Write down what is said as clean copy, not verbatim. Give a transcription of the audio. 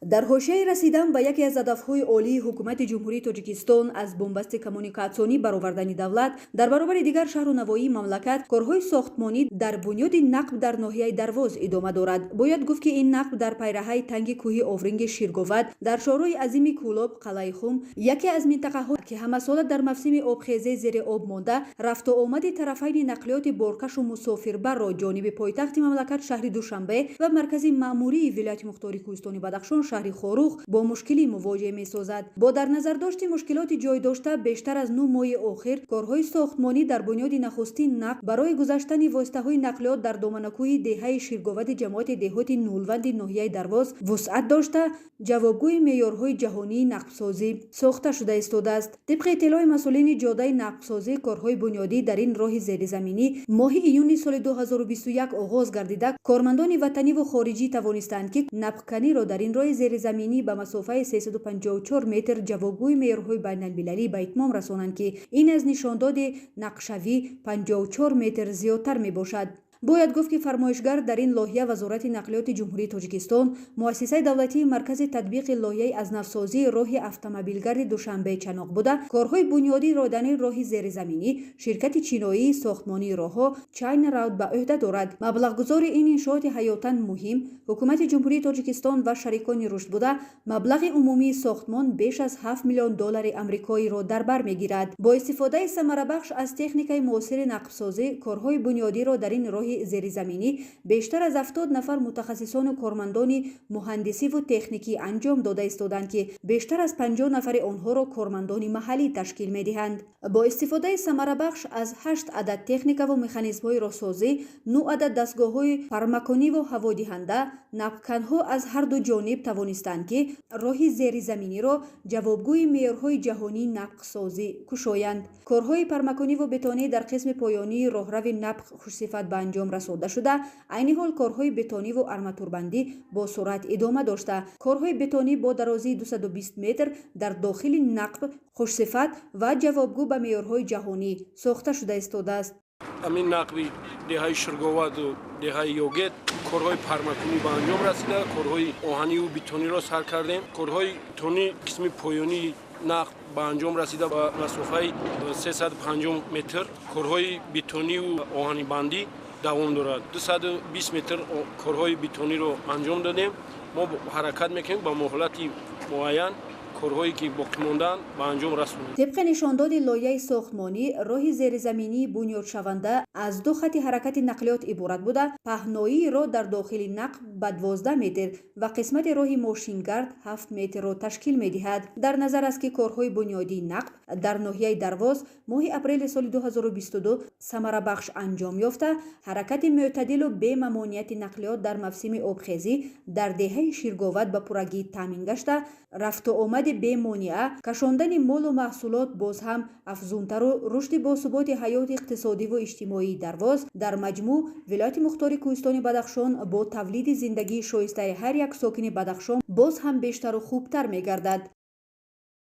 дар ҳошияи расидан ба яке аз ҳадафҳои олии ҳукумати ҷумҳурии тоҷикистон аз бомбасти коммуникатсионӣ баровардани давлат дар баробари дигар шаҳру навоии мамлакат корҳои сохтмонӣ дар бунёди нақб дар ноҳияи Дарвоз идома дорад. Бояд гуфт ки ин нақб дар пайраҳаи танги кӯҳи овринги Ширговад дар шоҳрҳои азими Кӯлоб, Қалаи Хум, яке аз минтақаҳо ки ҳамасола дар мавсими обхезӣ зери об монда, рафту омади тарафайни нақлиёти боркашу мусофирбарро ҷониби пойтахти мамлакат шаҳри Душанбе ва маркази маъмурии вилояти мухтории Кӯҳистони Бадахшон шаҳри Хорух бо мушкилӣ мувоҷеҳ месозад. Бо дар назардошти мушкилоти ҷойдошта бештар аз 9 моҳи охир корҳои сохтмонӣ дар бунёди нахустин нақб барои гузаштани воситаҳои нақлиёт дар доманакӯҳи деҳаи Ширговади ҷамоати деҳоти нулванди ноҳияи Дарвоз вусъат дошта ҷавобгӯи меъёрҳои ҷаҳонии нақбсозӣ сохта шуда истодааст. тибқи иттилои масъулини ҷодаи нақбсозӣ, корҳои бунёдӣ дар ин роҳи зеризаминӣ моҳи июни соли 2021 оғоз гардида кормандони ватаниву хориҷӣ тавонистанд ки нақбканиро дар ин роҳи зеризаминӣ ба масофаи 354 метр ҷавобгӯи меъёрҳои байналмилалӣ ба итмом расонанд ки ин аз нишондоди нақшавӣ 54 метр зиёдтар мебошад. бояд гуфт ки фармоишгар дар ин лоҳия Вазорати нақлиёти ҷумҳурии Тоҷикистон, муассисаи давлатии маркази татбиқи лоиҳаи азнавсозии роҳи автомобилгарди Душанбе Чаноқ буда корҳои бунёдиро дар ин роҳи зеризаминӣ ширкати чиноии сохтмонии роҳҳо China Road ба ӯҳда дорад. маблағгузори ин иншооти ҳаётан муҳим ҳукумати ҷумҳурии Тоҷикистон ва шарикони рушд буда маблағи умумии сохтмон беш аз 7 миллион доллари амрикоиро дар бар мегирад. бо истифодаи самарабахш аз техникаи муосири нақбсозӣ корҳои бунёдиро дар ин роҳи зеризаминӣ бештар аз 70 нафар мутахассисону кормандони муҳандисиву техникӣ анҷом дода истоданд ки бештар аз 50 нафари онҳоро кормандони маҳаллӣ ташкил медиҳанд. бо истифодаи самарабахш аз 8 адад техникаву механизмҳои роҳсозӣ, 9 адад дастгоҳҳои пармакониву ҳаводиҳанда, нақбканҳо аз ҳарду ҷониб тавонистанд ки роҳи зеризаминиро ҷавобгӯи меъёрҳои ҷаҳонии нақбсозӣ кушоянд. корҳои пармакониву бетонӣ дар қисми поёнии роҳрави нақб хушсифат ба анҷом расода шуда, айни ҳол корҳои бетониву арматурбандӣ бо суръат идома дошта, корҳои бетонӣ бо дарозии 220 метр дар дохили нақб хушсифат ва ҷавобгӯ ба меъёрҳои ҷаҳонӣ сохта шуда истодааст. ҳамин нақби деҳаи Ширговаду деҳаи Йогет корҳои пармакунӣ ба анҷом расида, корҳои оҳаниву бетониро сар кардем. корҳои бетонӣ қисми поёнии нақб ба анҷом расида ба масофаи 350 метр, корҳои бетониву оҳанибандӣ давом дорад. 220 метр корҳои бетониро анҷом додем. мо ҳаракат мекунем ба моҳлати муайян корҳое ки боқӣ мондаанд ба анҷом расонем. тибқи нишондоди лоиҳаи сохтмонӣ, роҳи зеризаминии бунёдшаванда аз 2 хати ҳаракати нақлиёт иборат буда, паҳноиро дар дохили нақб ба 12 метр ва қисмати роҳи мошингард 7 метрро ташкил медиҳад. дар назар аст ки корҳои бунёдии нақб дар ноҳияи Дарвоз моҳи апрели соли 2022 самарабахш анҷом ёфта, ҳаракати мӯътадилу бемамонияти нақлиёт дар мавсими обхезӣ дар деҳаи Ширговад ба пуррагӣ таъмин гашта, рафту омади бемониа, кашондани молу маҳсулот боз ҳам афзунтару рушди босуботи ҳаёти иқтисодиву иҷтимоии Дарвоз дар маҷмӯъ вилояти мухтории Кӯҳистони Бадахшон бо тавлиди зиндагии шоистаи ҳар як сокини Бадахшон боз ҳам бештару хубтар мегардад.